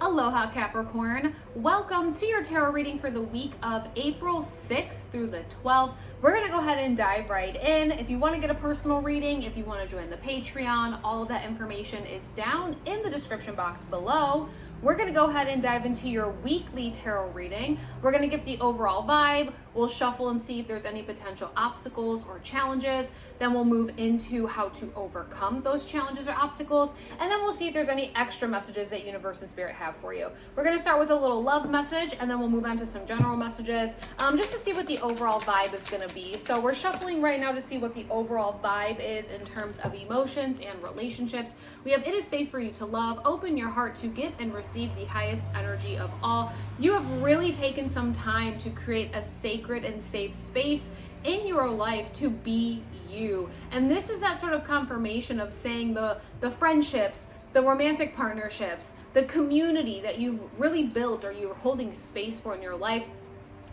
Aloha Capricorn. Welcome to your tarot reading for the week of April 6th through the 12th. We're going to go ahead and dive right in. If you want to get a personal reading, if you want to join the Patreon, all of that information is down in the description box below. We're going to go ahead and dive into your weekly tarot reading. We're going to get the overall vibe. We'll shuffle and see if there's any potential obstacles or challenges. Then we'll move into how to overcome those challenges or obstacles. And then we'll see if there's any extra messages that Universe and Spirit have for you. We're going to start with a little love message, and then we'll move on to some general messages just to see what the overall vibe is going to be. So we're shuffling right now to see what the overall vibe is in terms of emotions and relationships. We have, it is safe for you to love. Open your heart to give and receive the highest energy of all. You have really taken some time to create a sacred and safe space in your life to be you. And this is that sort of confirmation of saying the friendships, the romantic partnerships, the community that you've really built or you're holding space for in your life.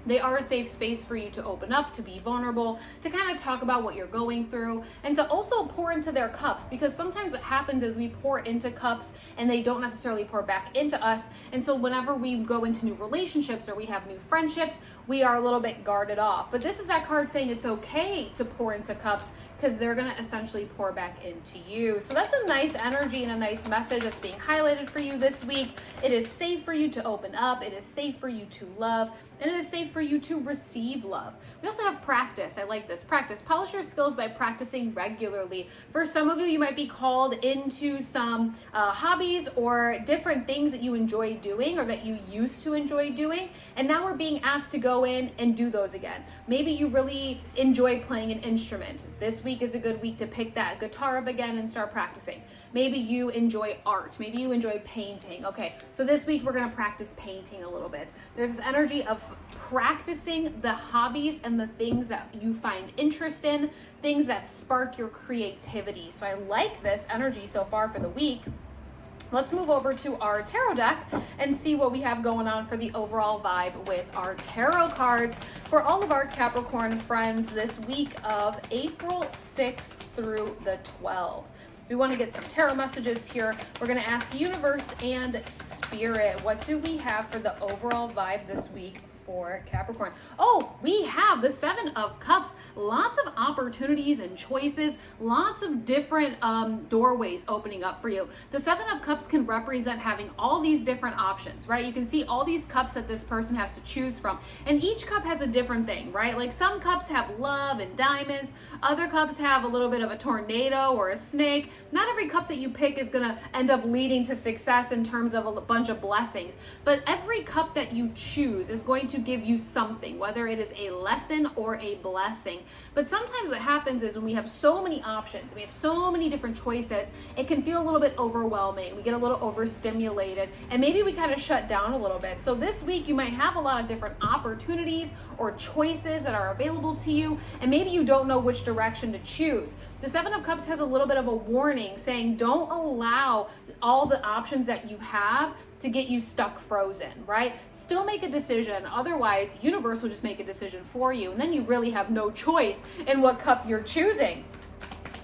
They are a safe space for you to open up, to be vulnerable, to kind of talk about what you're going through, and to also pour into their cups, because sometimes what happens is we pour into cups and they don't necessarily pour back into us. And so whenever we go into new relationships or we have new friendships, we are a little bit guarded off. But this is that card saying it's okay to pour into cups, because they're going to essentially pour back into you. So that's a nice energy and a nice message that's being highlighted for you this week. It is safe for you to open up. It is safe for you to love. And it is safe for you to receive love. We also have practice. I like this. Practice. Polish your skills by practicing regularly. For some of you, you might be called into some hobbies or different things that you enjoy doing or that you used to enjoy doing. And now we're being asked to go in and do those again. Maybe you really enjoy playing an instrument. This week is a good week to pick that guitar up again and start practicing. Maybe you enjoy art. Maybe you enjoy painting. Okay, so this week we're going to practice painting a little bit. There's this energy of practicing the hobbies and the things that you find interest in, things that spark your creativity. So I like this energy so far for the week. Let's move over to our tarot deck and see what we have going on for the overall vibe with our tarot cards for all of our Capricorn friends this week of April 6th through the 12th. We want to get some tarot messages here. We're going to ask Universe and Spirit, what do we have for the overall vibe this week for Capricorn? Oh, we have the Seven of Cups. Lots of opportunities and choices, lots of different doorways opening up for you. The Seven of Cups can represent having all these different options, right? You can see all these cups that this person has to choose from, and each cup has a different thing, right? Like some cups have love and diamonds, other cups have a little bit of a tornado or a snake. Not every cup that you pick is gonna end up leading to success in terms of a bunch of blessings, but every cup that you choose is going to give you something, whether it is a lesson or a blessing. But sometimes what happens is when we have so many options, we have so many different choices, it can feel a little bit overwhelming. We get a little overstimulated, and maybe we kind of shut down a little bit. So this week you might have a lot of different opportunities or choices that are available to you, and maybe you don't know which direction to choose. The Seven of Cups has a little bit of a warning saying don't allow all the options that you have to get you stuck frozen, right? Still make a decision. Otherwise, Universe will just make a decision for you, and then you really have no choice in what cup you're choosing.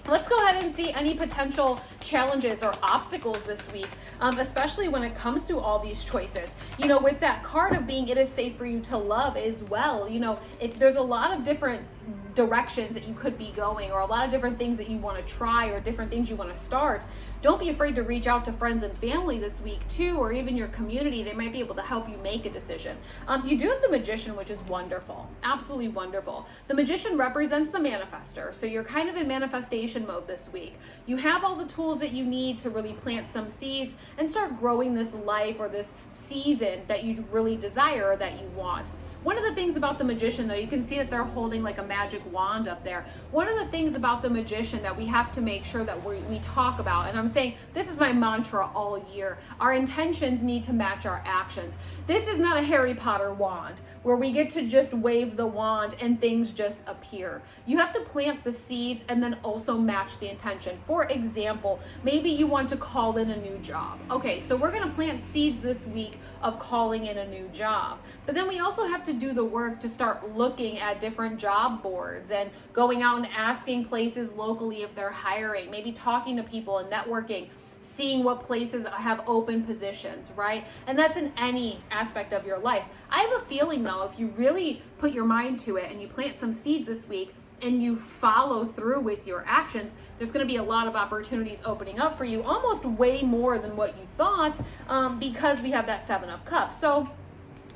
Let's go ahead and see any potential challenges or obstacles this week, especially when it comes to all these choices. You know, with that card of being it is safe for you to love as well, you know, if there's a lot of different directions that you could be going, or a lot of different things that you want to try, or different things you want to start, don't be afraid to reach out to friends and family this week too, or even your community. They might be able to help you make a decision. You do have the Magician, which is wonderful, absolutely wonderful. The Magician represents the manifester, so you're kind of in manifestation mode this week. You have all the tools that you need to really plant some seeds and start growing this life or this season that you really desire or that you want. One of the things about the Magician, though, you can see that they're holding like a magic wand up there. One of the things about the Magician that we have to make sure that we talk about, and I'm saying this is my mantra all year, our intentions need to match our actions. This is not a Harry Potter wand where we get to just wave the wand and things just appear. You have to plant the seeds and then also match the intention. For example, maybe you want to call in a new job. Okay, so we're gonna plant seeds this week of calling in a new job. But then we also have to do the work to start looking at different job boards and going out and asking places locally if they're hiring, maybe talking to people and networking. seeing what places have open positions, right? And that's in any aspect of your life. I have a feeling though, if you really put your mind to it and you plant some seeds this week and you follow through with your actions, there's going to be a lot of opportunities opening up for you, almost way more than what you thought, because we have that 7 of Cups. So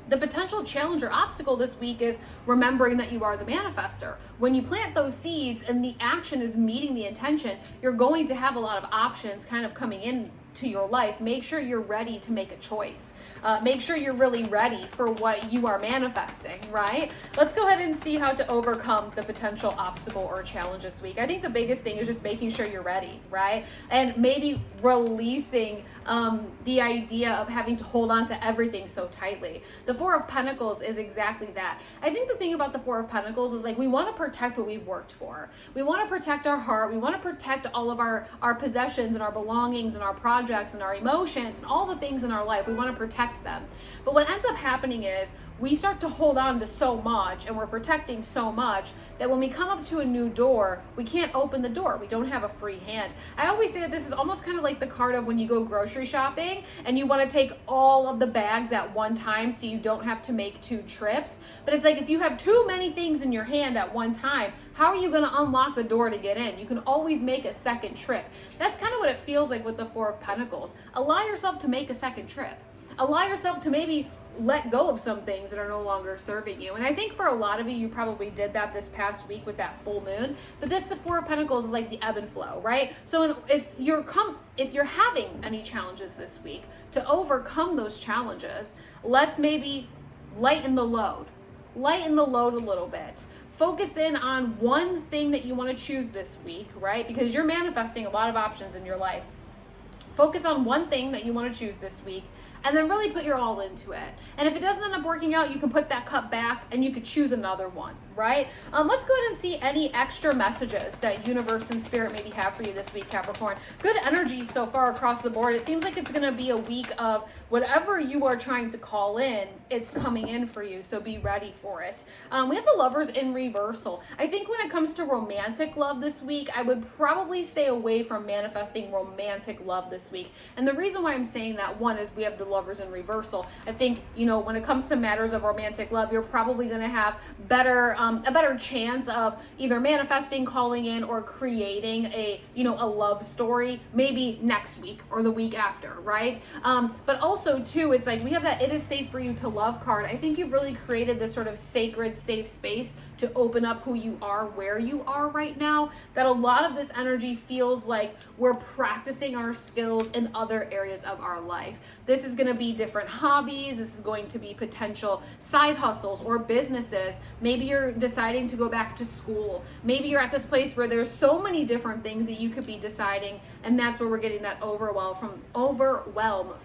the potential challenge or obstacle this week is remembering that you are the manifester. When you plant those seeds and the action is meeting the intention, you're going to have a lot of options kind of coming in to your life. Make sure you're ready to make a choice. Make sure you're really ready for what you are manifesting, right? Let's go ahead and see how to overcome the potential obstacle or challenge this week. I think the biggest thing is just making sure you're ready, right? And maybe releasing the idea of having to hold on to everything so tightly. The 4 of Pentacles is exactly that. I think the thing about the 4 of Pentacles is like we want to protect what we've worked for. We want to protect our heart. We want to protect all of our possessions and our belongings and our projects and our emotions and all the things in our life. We want to protect them. But what ends up happening is we start to hold on to so much and we're protecting so much that when we come up to a new door, we can't open the door. We don't have a free hand. I always say that this is almost kind of like the card of when you go grocery shopping and you want to take all of the bags at one time so you don't have to make 2 trips. But it's like if you have too many things in your hand at one time, how are you going to unlock the door to get in? You can always make a second trip. That's kind of what it feels like with the 4 of Pentacles. Allow yourself to make a second trip. Allow yourself to maybe let go of some things that are no longer serving you. And I think for a lot of you probably did that this past week with that full moon. But this 4 of Pentacles is like the ebb and flow, right? So if you're having any challenges this week, to overcome those challenges, let's maybe lighten the load. Lighten the load a little bit. Focus in on one thing that you want to choose this week, right? Because you're manifesting a lot of options in your life. Focus on one thing that you want to choose this week, and then really put your all into it. And if it doesn't end up working out, you can put that cup back and you could choose another one, right? Let's go ahead and see any extra messages that universe and spirit maybe have for you this week, Capricorn. Good energy so far across the board. It seems like it's going to be a week of whatever you are trying to call in, it's coming in for you. So be ready for it. We have the Lovers in reversal. I think when it comes to romantic love this week, I would probably stay away from manifesting romantic love this week. And the reason why I'm saying that, one, is we have the Lovers in reversal. I think, when it comes to matters of romantic love, you're probably going to have a better chance of either manifesting, calling in, or creating a love story maybe next week or the week after, right? But also too, it's like we have that it is safe for you to love card. I think you've really created this sort of sacred, safe space to open up who you are, where you are right now, that a lot of this energy feels like we're practicing our skills in other areas of our life. This is going to be different hobbies. This is going to be potential side hustles or businesses. Maybe you're deciding to go back to school. Maybe you're at this place where there's so many different things that you could be deciding, and that's where we're getting that overwhelm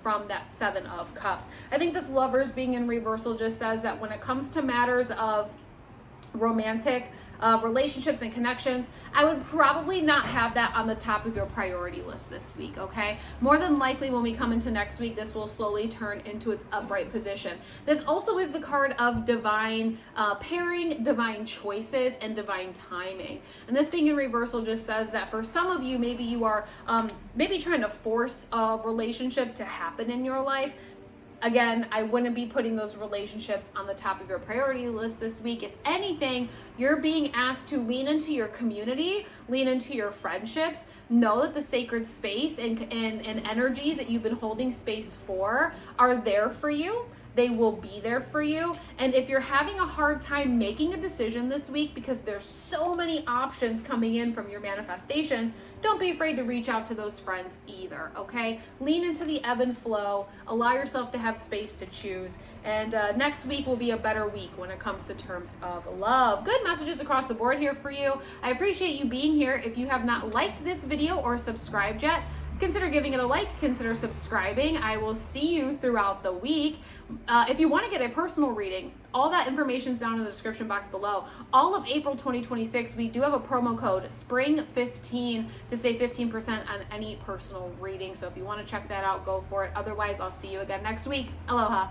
from that 7 of Cups. I think this Lovers being in reversal just says that when it comes to matters of romantic relationships and connections, I would probably not have that on the top of your priority list this week, okay? More than likely when we come into next week, this will slowly turn into its upright position. This also is the card of divine pairing, divine choices, and divine timing. And this being in reversal just says that for some of you, maybe you are maybe trying to force a relationship to happen in your life. Again, I wouldn't be putting those relationships on the top of your priority list this week. If anything, you're being asked to lean into your community, lean into your friendships, know that the sacred space and energies that you've been holding space for are there for you. They will be there for you. And if you're having a hard time making a decision this week because there's so many options coming in from your manifestations, don't be afraid to reach out to those friends either, okay? Lean into the ebb and flow. Allow yourself to have space to choose. And next week will be a better week when it comes to terms of love. Good messages across the board here for you. I appreciate you being here. If you have not liked this video or subscribed yet, consider giving it a like, consider subscribing. I will see you throughout the week. If you want to get a personal reading, all that information is down in the description box below. All of April 2026, we do have a promo code, SPRING15, to save 15% on any personal reading. So if you want to check that out, go for it. Otherwise, I'll see you again next week. Aloha.